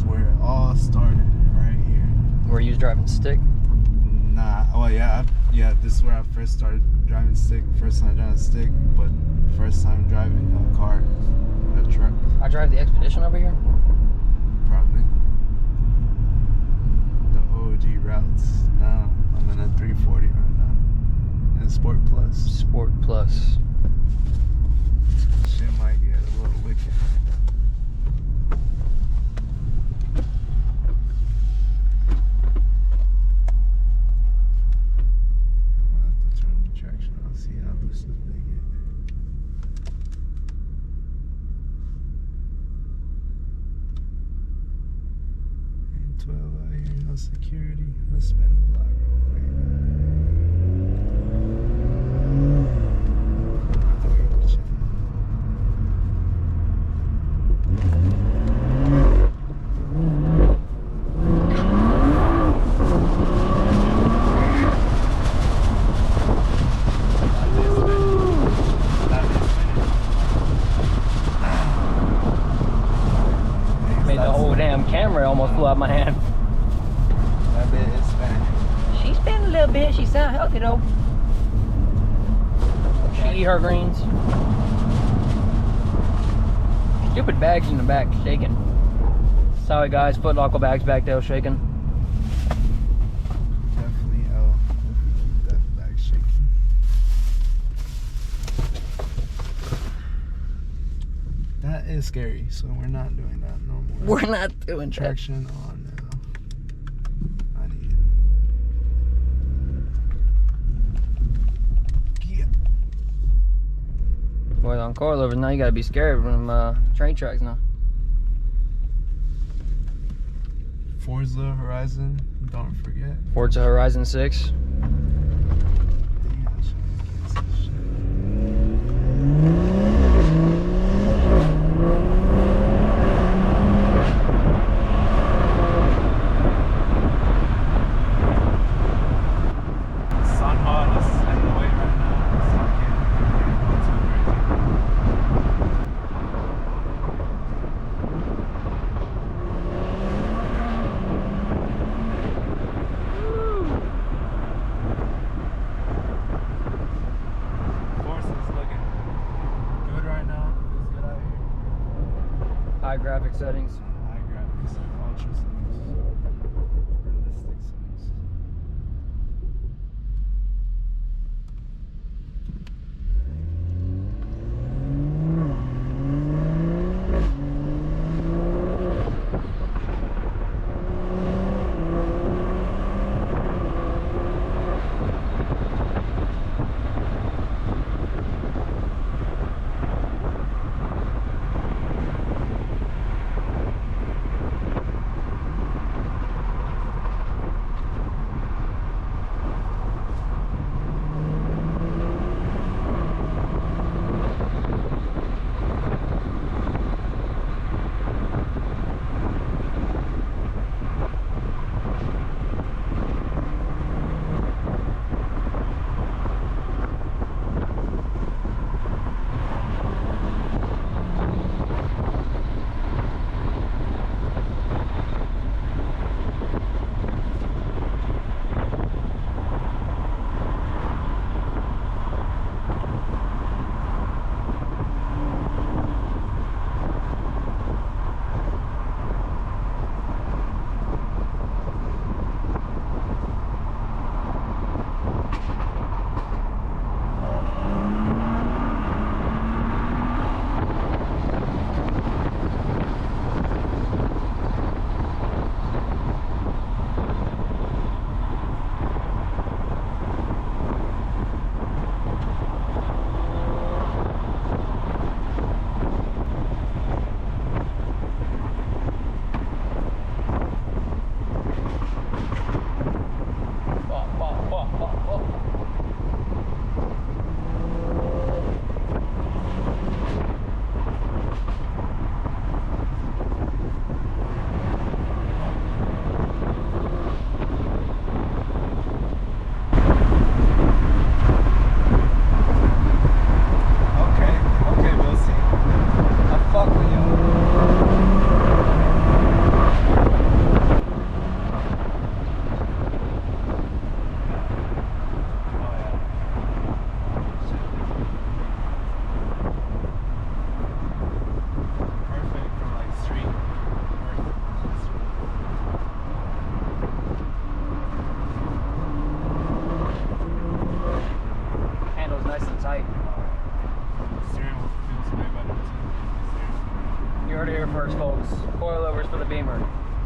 where it all started, right here. Where you was driving stick? Nah, oh yeah, this is where I first started driving stick. First time driving stick, but first time driving a car, a truck. I drive the Expedition over here. Probably. The OG routes. Now I'm in a 340 right now. And Sport Plus. Sport Plus. Shit might get a little wicked. I'm gonna have to turn the traction on, see how loose this big is. 12 out here, no security. Let's spin the block real quick. Made the whole damn camera almost flew out my hand. That bit is spinning. She's spinning a little bit. She sound healthy though. She eat her greens. Stupid bags in the back shaking. Sorry guys, Foot Locker bags back there shaking. Definitely that bag shaking. That is scary, so we're not doing that no more. We're not doing that. Traction on now. I need it. Yeah. Boys on coilovers now, you gotta be scared of them train tracks now. Forza Horizon, don't forget. Forza Horizon 6. Damn, I should get some shit. Sun mod is in the way right now, so I can't go too crazy. Forza's looking good right now. Feels good out here. High graphic settings. High graphics and ultra settings. Realistic settings.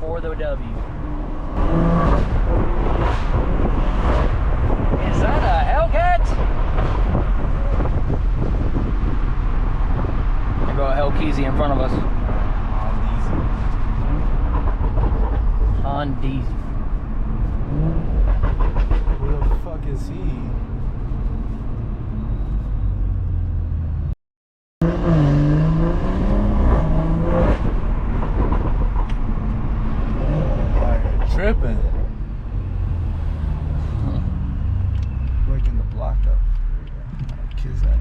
for the W. Is that a Hellcat? There go a Hellkeezy in front of us. Hondeezy. Who the fuck is he? Tripping. Waking the block up. Kids at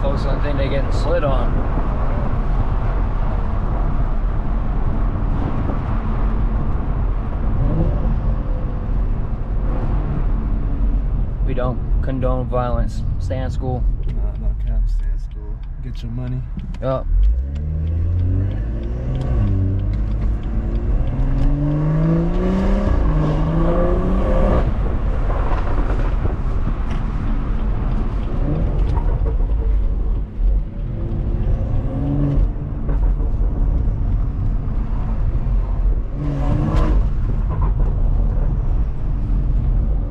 Folks, I think they're getting slid on. We don't condone violence. Stay in school. no cap, stay in school. Get your money. Yup.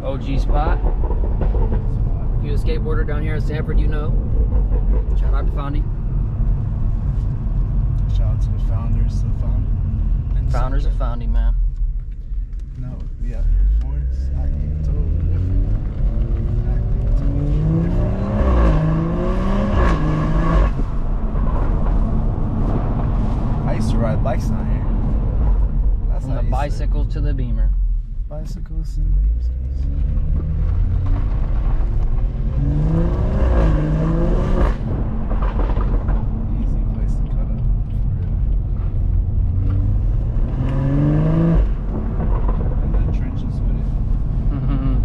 OG spot. If you're a skateboarder down here in Sanford, you know. Shout out to Foundy. Shout out to the founders of Foundy. Founders of Foundy, man. No, we out here in Florence, acting totally different. Acting totally different. I used to ride bikes down here. That's From how the I used bicycles to the Beamer. bicycles and beams. Easy place to cut up. And the trenches with it.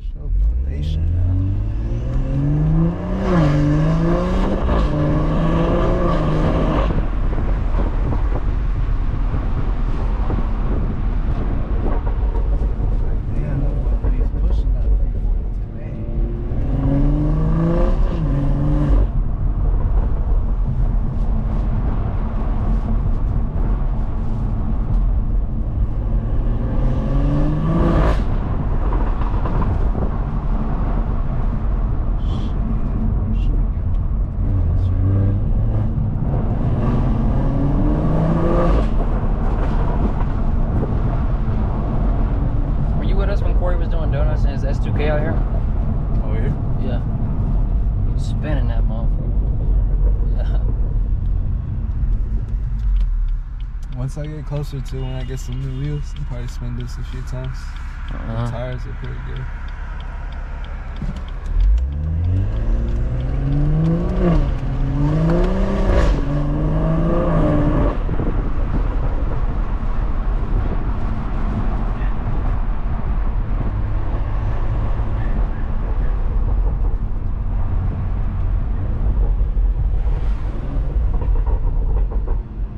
Show foundation now. Damn, nobody's pushing that 340 today. Were you with us when Corey was doing donuts in his S2K out here? Oh, here? Yeah. He was spinning that motherfucker. Yeah. Once I get closer to when I get some new wheels, I'll probably spin this a few times. The tires are pretty good.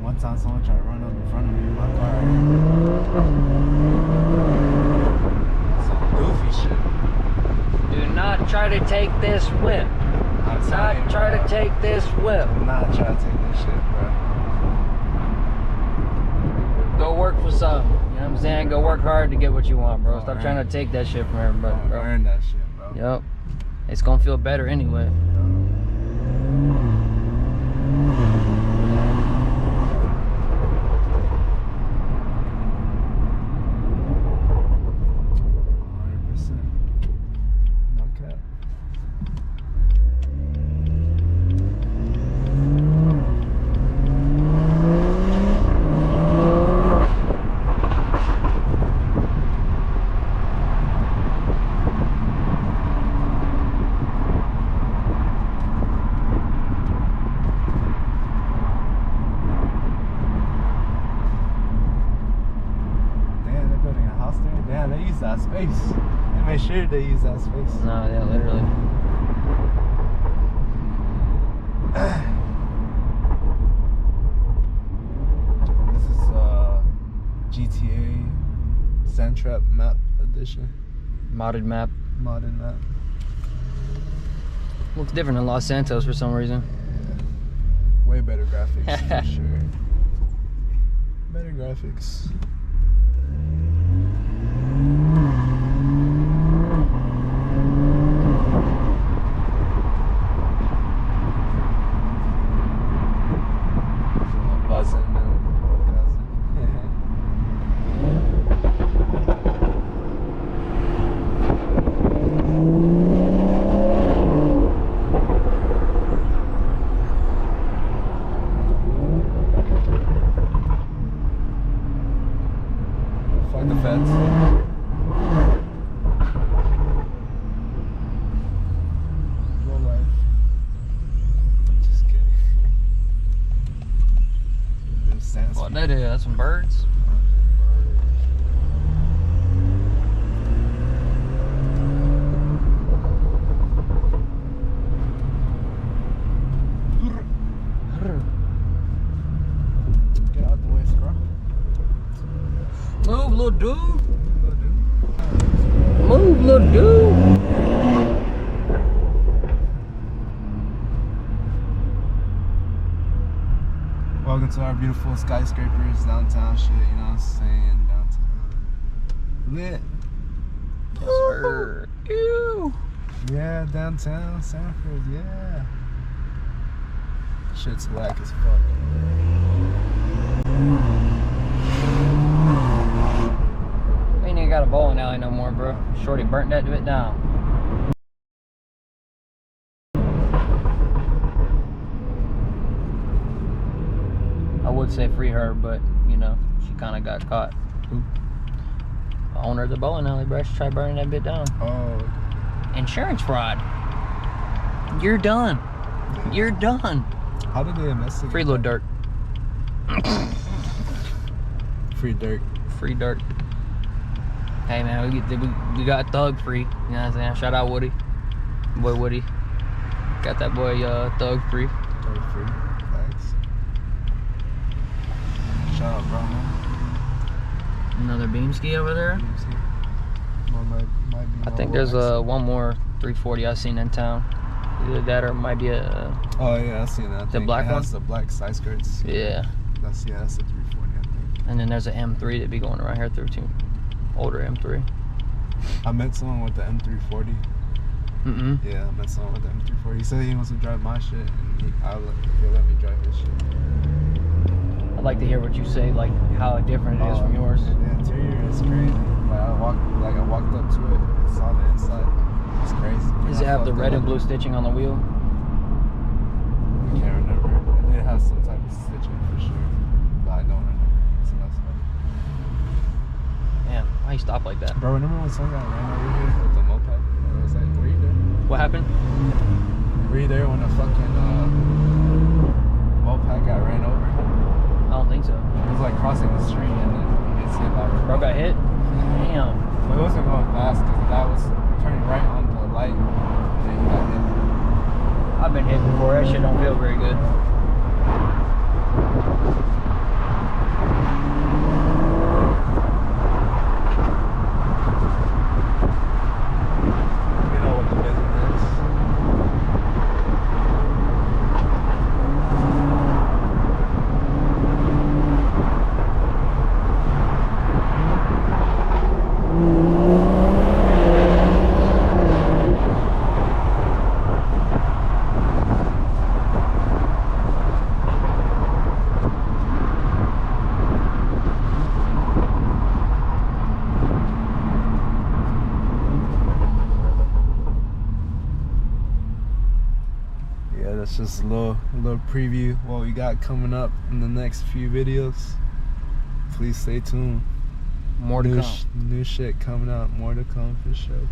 One time someone tried to run up in front of me in my car. Some goofy shit. Do not try to take this whip. I'm Not telling you, try bro. to take this whip. I'm not trying to take this shit, bro. Go work for something. You know what I'm saying? Go work hard to get what you want, bro. Oh, Stop right. trying to take that shit from everybody, Don't bro. earn that shit, bro. Yup. It's gonna feel better anyway. No cap. space. They made sure they use that space. No, yeah, literally. This is GTA Sandtrap map edition. Modded map. Modded map. Looks different than Los Santos for some reason. Way better graphics for sure. Better graphics. Buzzing and fight the feds. Low life. Just kidding. There's sand. What that is? That's some birds. Get out the way, scrub. Move, little dude. Little dude. Move, little dude. Welcome to our beautiful skyscrapers, downtown shit, you know what I'm saying? Downtown. Lit. Yes, sir. Ew. Yeah, downtown Sanford, yeah. Shit's whack as fuck. We ain't even got a bowling alley no more, bro. Shorty burnt that bit down. I would say free her, but you know, she kind of got caught. Who? The owner of the bowling alley, bro. She tried burning that bit down. Oh. Insurance fraud. You're done. You're done. How did they investigate? Free little dirt. Free dirt. Free dirt. Hey man, we got Thug free. You know what I'm saying? Shout out Woody. Boy Woody. Got that boy Thug free. Dirt free. Thanks. Shout out, bro, man. Another beam ski over there. Might be I think there's one more 340 I've seen in town. Either that or it might be a. Oh yeah, I seen that. The black it one? has the black side skirts. Yeah. That's the 340, I think. And then there's an M3 that be going around here through too. Older M3. I met someone with the M340. Yeah, I met someone with the M340. He said he wants to drive my shit, and he'll let me drive his shit. I'd like to hear what you say, like how different it is from yours. The interior is crazy. I walked up to it, saw the inside. It's crazy. Does it have the red and blue stitching on the wheel? I can't remember. It did have some type of stitching for sure, but I don't remember. It's enough stuff. Damn, why you stop like that? Bro, remember when someone got ran over here with the moped? It was like, were you there? What happened? Were you there when the fucking moped got ran over? I don't think so. It was like crossing the street and then he gets hit by a Bro got hit? Damn. But it wasn't going fast because the guy was turning right on the light and then he got hit. I've been hit before. That shit don't feel very good. You know what the business is. That's just a little preview what we got coming up in the next few videos. Please stay tuned. More to come. New shit coming out. More to come for sure.